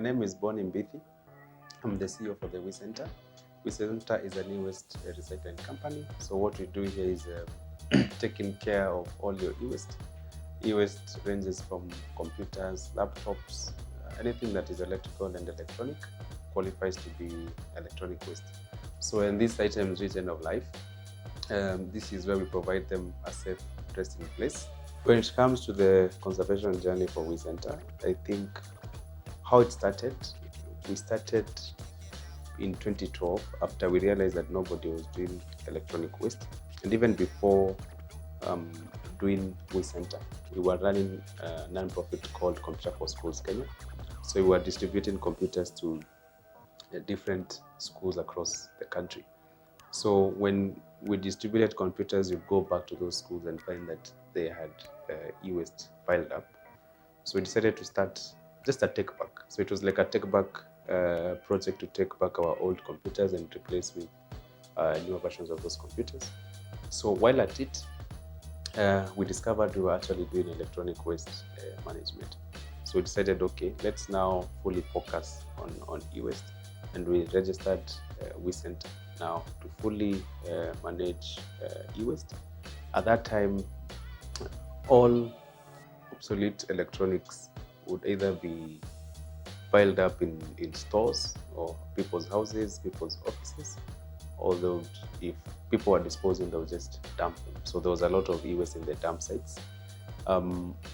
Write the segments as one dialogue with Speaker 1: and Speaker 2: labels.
Speaker 1: name is Mbithi. I'm the CEO for the WEEE Center. WEEE Center is an e-waste recycling company. So what we do here is taking care of all your e-waste. E-waste ranges from computers, laptops, anything that is electrical and electronic qualifies to be electronic waste. So when these items reach end of life, this is where we provide them a safe resting place. When it comes to the conservation journey for WEEE Center, I think how it started, we started in 2012 after we realized that nobody was doing electronic waste. And even before doing WEEE Center, we were running a non-profit called Computer for Schools Kenya. So we were distributing computers to different schools across the country. So when we distributed computers, you go back to those schools and find that they had e-waste piled up. So we decided to start just a take back. So it was like a take back project to take back our old computers and replace with newer versions of those computers. So while at it, we discovered we were actually doing electronic waste management. So we decided, okay, let's now fully focus on e-waste, and we registered WEEE Center now to fully manage e-waste. At that time, all obsolete electronics would either be piled up in stores or people's houses, people's offices, or if people were disposing, they would just dump them. So there was a lot of e-waste in the dump sites.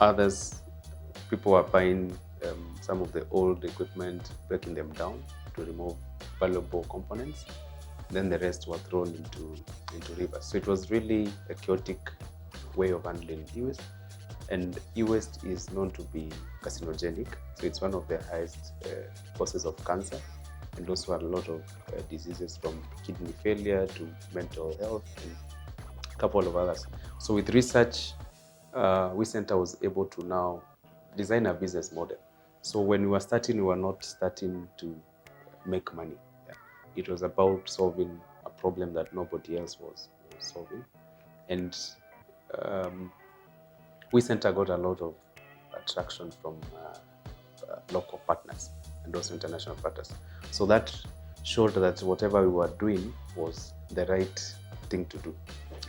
Speaker 1: Others, people were buying some of the old equipment, breaking them down to remove valuable components. Then the rest were thrown into rivers. So it was really a chaotic way of handling e-waste. And e-waste is known to be carcinogenic. So it's one of the highest causes of cancer, and also a lot of diseases from kidney failure to mental health and a couple of others. So with research, WEEE Center was able to now design a business model. So when we were starting, we were not starting to make money. It was about solving a problem that nobody else was solving. And WEEE Center got a lot of attraction from local partners and also international partners. So that showed that whatever we were doing was the right thing to do.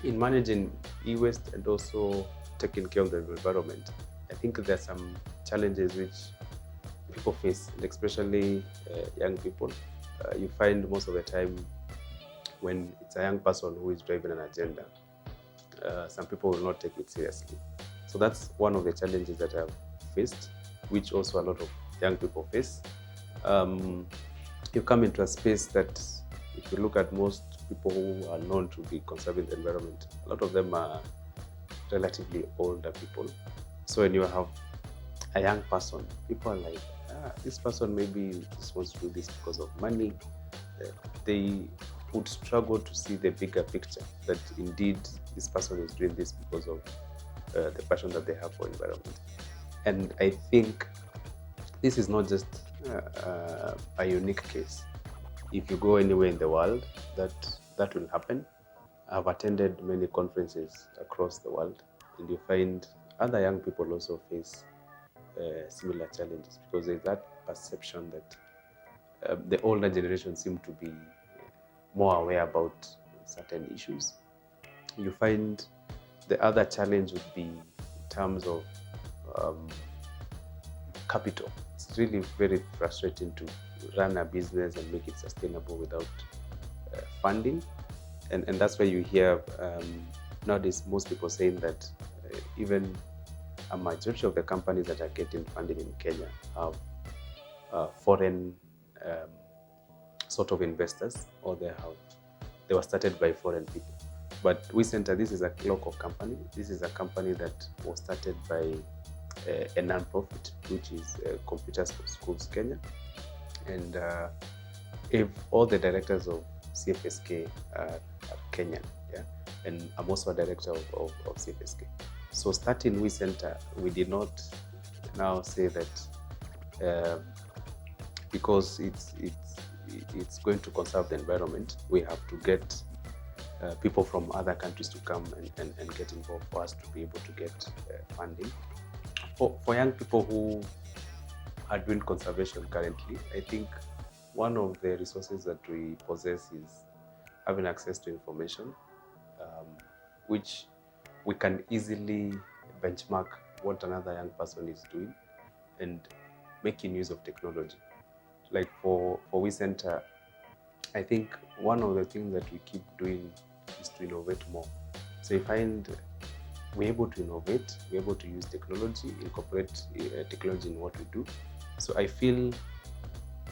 Speaker 1: In managing e-waste and also taking care of the environment, I think there are some challenges which people face, and especially young people. You find most of the time when it's a young person who is driving an agenda, some people will not take it seriously. So that's one of the challenges that I've faced, which also a lot of young people face. You come into a space that, if you look at most people who are known to be conserving the environment, a lot of them are relatively older people. So when you have a young person, people are like, this person maybe just wants to do this because of money. They would struggle to see the bigger picture, that indeed this person is doing this because of the passion that they have for environment. And I think this is not just a unique case. If you go anywhere in the world, that will happen. I've attended many conferences across the world, and you find other young people also face similar challenges, because there's that perception that the older generation seem to be more aware about certain issues. You find the other challenge would be in terms of capital. It's really very frustrating to run a business and make it sustainable without funding. And that's why you hear nowadays most people saying that even a majority of the companies that are getting funding in Kenya have foreign sort of investors, or they were started by foreign people. But WEEE Center, this is a local company. This is a company that was started by a non-profit, which is Computers for Schools Kenya. And if all the directors of CFSK are Kenyan, yeah, and I'm also a director of CFSK. So starting WEEE Center, we did not now say that because it's going to conserve the environment, we have to get people from other countries to come and get involved for us to be able to get funding. For young people who are doing conservation currently, I think one of the resources that we possess is having access to information, which we can easily benchmark what another young person is doing and making use of technology. Like for WEEE Center, I think one of the things that we keep doing is to innovate more. So I find we're able to innovate, we're able to use technology, incorporate technology in what we do. So I feel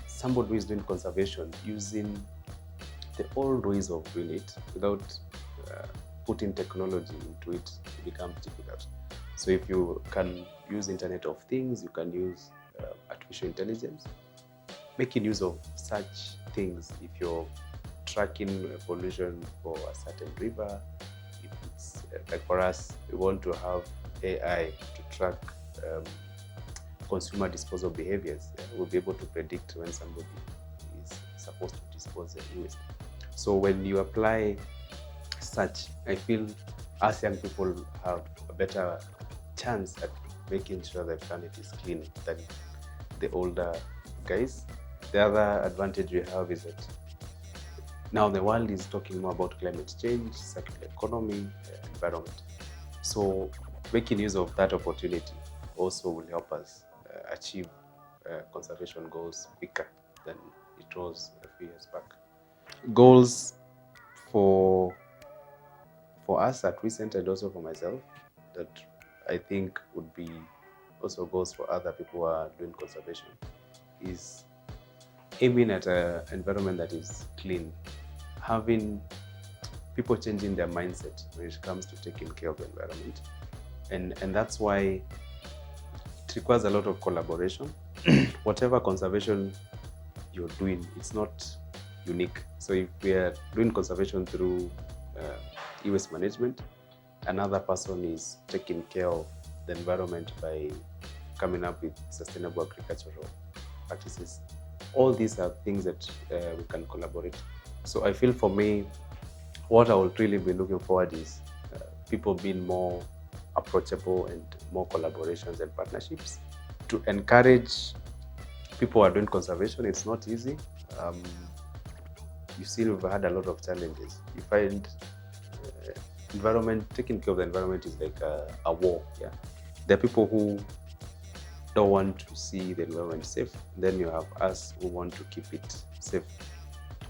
Speaker 1: somebody who is doing conservation using the old ways of doing it without putting technology into it becomes difficult. So if you can use Internet of Things, you can use artificial intelligence, making use of such things. If you're tracking pollution for a certain river, if it's like for us, we want to have AI to track consumer disposal behaviors. We'll be able to predict when somebody is supposed to dispose their e-waste. So when you apply such, I feel us young people have a better chance at making sure the planet is clean than the older guys. The other advantage we have is that now the world is talking more about climate change, circular economy, environment. So making use of that opportunity also will help us achieve conservation goals quicker than it was a few years back. Goals for us at WEEE Center and also for myself that I think would be also goals for other people who are doing conservation is aiming at an environment that is clean, having people changing their mindset when it comes to taking care of the environment. And that's why it requires a lot of collaboration. Whatever conservation you're doing, it's not unique. So if we are doing conservation through e-waste management, another person is taking care of the environment by coming up with sustainable agricultural practices. All these are things that we can collaborate. So I feel for me, what I would really be looking forward is people being more approachable and more collaborations and partnerships to encourage people who are doing conservation. It's not easy. You see, we've had a lot of challenges. You find taking care of the environment is like a war. Yeah, there are people who don't want to see the environment safe. Then you have us who want to keep it safe.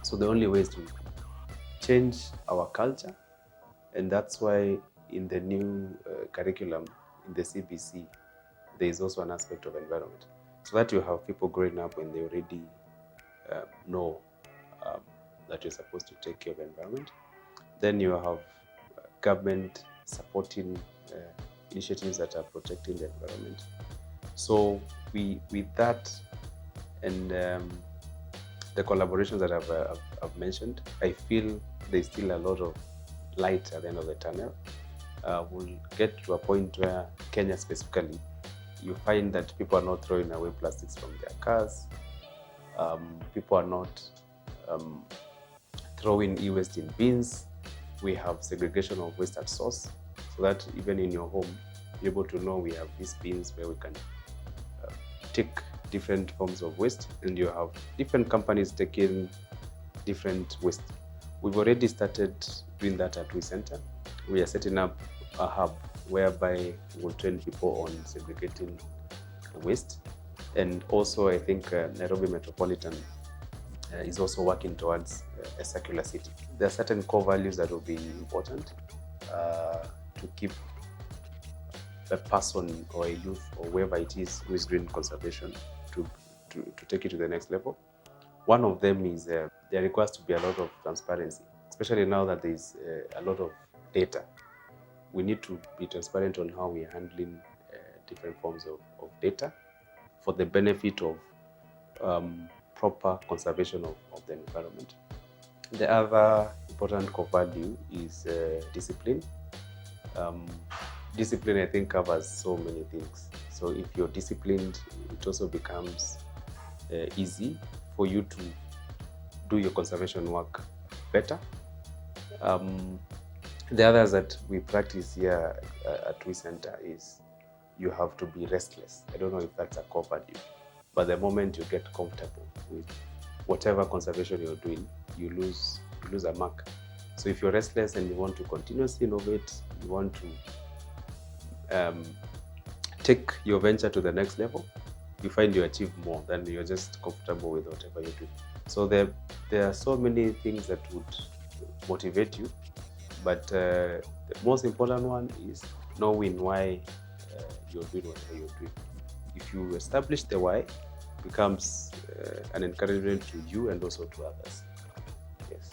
Speaker 1: So the only way is to change our culture, and that's why in the new curriculum in the CBC, there is also an aspect of environment, so that you have people growing up when they already know that you're supposed to take care of the environment. Then you have government supporting initiatives that are protecting the environment. So with that and the collaborations that I've mentioned, I feel there's still a lot of light at the end of the tunnel. We'll get to a point where Kenya specifically, you find that people are not throwing away plastics from their cars. People are not throwing e-waste in bins. We have segregation of waste at source, so that even in your home, you're able to know we have these bins where we can take different forms of waste, and you have different companies taking different waste. We've already started doing that at WEEE Center. We are setting up a hub whereby we'll train people on segregating waste. And also, I think Nairobi Metropolitan is also working towards a circular city. There are certain core values that will be important to keep a person or a youth or whoever it is who is doing conservation to take it to the next level. One of them is there requires to be a lot of transparency, especially now that there is a lot of data. We need to be transparent on how we are handling different forms of data for the benefit of proper conservation of the environment. The other important core value is discipline. Discipline, I think, covers so many things. So if you're disciplined, it also becomes easy for you to do your conservation work better. The others that we practice here at WEEE Center is you have to be restless. I don't know if that's a core value, But the moment you get comfortable with whatever conservation you're doing, you lose a mark. So if you're restless and you want to continuously innovate, you want to take your venture to the next level, you find you achieve more than you're just comfortable with whatever you do. So there are so many things that would motivate you, but the most important one is knowing why you're doing whatever you're doing. If you establish the why, it becomes an encouragement to you and also to others. Yes.